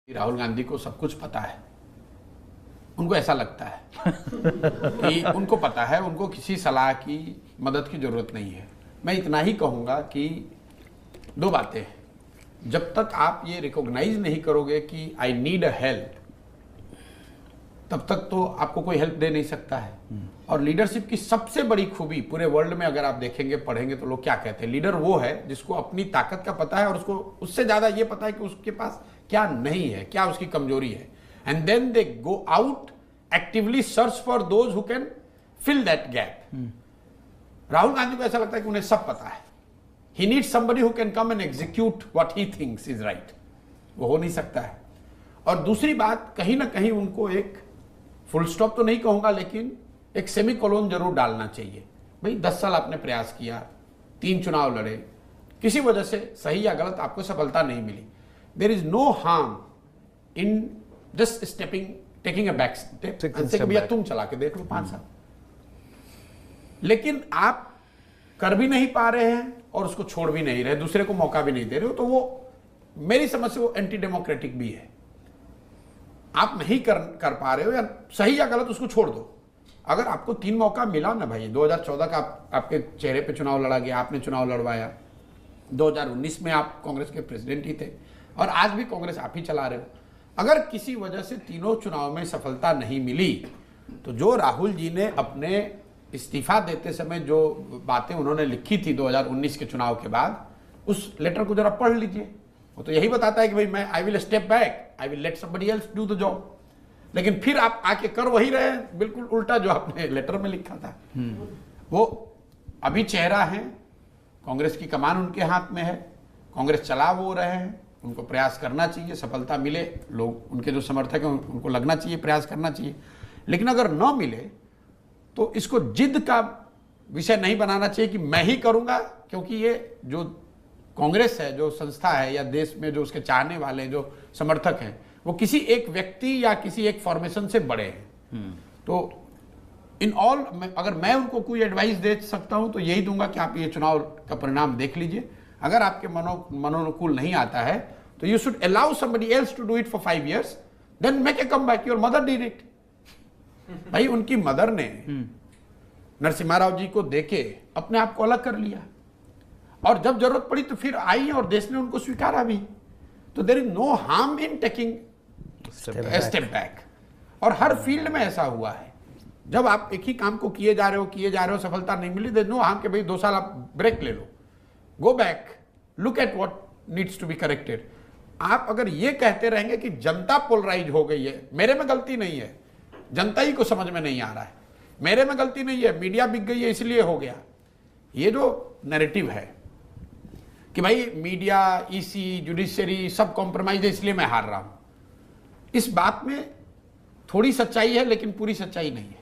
राहुल गांधी को सब कुछ पता है, उनको ऐसा लगता है कि उनको पता है, उनको किसी सलाह की मदद की जरूरत नहीं है। मैं इतना ही कहूँगा कि दो बातें हैं, जब तक आप ये रिकॉग्नाइज नहीं करोगे कि आई नीड अ हेल्प, तब तक तो आपको कोई हेल्प दे नहीं सकता है। और लीडरशिप की सबसे बड़ी खूबी पूरे वर्ल्ड में अगर आप देखेंगे पढ़ेंगे तो लोग क्या कहते हैं, लीडर वो है जिसको अपनी ताकत का पता है और उसको उससे ज्यादा ये पता है कि उसके पास क्या नहीं है, क्या उसकी कमजोरी है, and then they go out actively search for those who can fill that gap. Rahul Gandhi को ऐसा लगता है कि उन्हें सब पता है, he needs somebody who can come and execute what he thinks is right. वो हो नहीं सकता है। और दूसरी बात, कहीं ना कहीं उनको एक फुल स्टॉप तो नहीं कहूंगा लेकिन एक सेमी कोलोन जरूर डालना चाहिए। भाई 10 साल आपने प्रयास किया, 3 चुनाव लड़े, किसी वजह से सही या गलत आपको सफलता नहीं मिली, there is no harm in just taking a back step, भैया तुम चला के देख लो 5 साल। लेकिन आप कर भी नहीं पा रहे हैं और उसको छोड़ भी नहीं रहे, दूसरे को मौका भी नहीं दे रहे हो, तो वो मेरी समझ से वो एंटी डेमोक्रेटिक भी है। आप नहीं कर पा रहे हो, या सही या गलत उसको छोड़ दो। अगर आपको 3 मौका मिला ना भाई, 2014 का आपके चेहरे पे चुनाव लड़ा गया, आपने चुनाव लड़वाया, 2019 में आप कांग्रेस के प्रेसिडेंट ही थे और आज भी कांग्रेस आप ही चला रहे हो। अगर किसी वजह से तीनों चुनाव में सफलता नहीं मिली, तो जो राहुल जी ने अपने इस्तीफा देते समय जो बातें उन्होंने लिखी थी 2019 के चुनाव के बाद, उस लेटर को जरा पढ़ लीजिए। वो तो यही बताता है कि भाई मैं I will step back, I will let somebody else do the job. लेकिन फिर आप आके कर वही रहे हैं, बिल्कुल उल्टा जो आपने लेटर में लिखा था। वो अभी चेहरा है, कांग्रेस की कमान उनके हाथ में है, कांग्रेस चला वो रहे हैं, उनको प्रयास करना चाहिए, सफलता मिले, लोग उनके जो समर्थक हैं उनको लगना चाहिए, प्रयास करना चाहिए। लेकिन अगर न मिले तो इसको जिद का विषय नहीं बनाना चाहिए कि मैं ही करूंगा, क्योंकि ये जो कांग्रेस है, जो संस्था है, या देश में जो उसके चाहने वाले जो समर्थक हैं, वो किसी एक व्यक्ति या किसी एक फॉर्मेशन से बड़े हैं। तो इन ऑल अगर मैं उनको कोई एडवाइस दे सकता हूं तो यही दूंगा कि आप ये चुनाव का परिणाम देख लीजिए। अगर आपके मनोनुकूल नहीं आता है तो you should allow somebody else to do it for 5 years, then make a come back. Your mother did it. भाई उनकी मदर ने नरसिम्हा राव जी को देके अपने आप को अलग कर लिया, और जब जरूरत पड़ी तो फिर आई और देश ने उनको स्वीकारा भी। तो there is no harm in taking step back. और हर फील्ड में ऐसा हुआ है, जब आप एक ही काम को किए जा रहे हो, सफलता नहीं मिली, देयर नो हार्म कि भाई 2 साल आप ब्रेक ले लो, go back, look at what needs to be corrected. आप अगर ये कहते रहेंगे कि जनता पोलराइज हो गई है, मेरे में गलती नहीं है, जनता ही को समझ में नहीं आ रहा है, मेरे में गलती नहीं है, मीडिया बिक गई है इसलिए हो गया, ये जो नैरेटिव है कि भाई मीडिया, ईसी, जुडिशियरी सब कॉम्प्रोमाइज है इसलिए मैं हार रहा हूं, इस बात में थोड़ी सच्चाई है लेकिन पूरी सच्चाई नहीं है।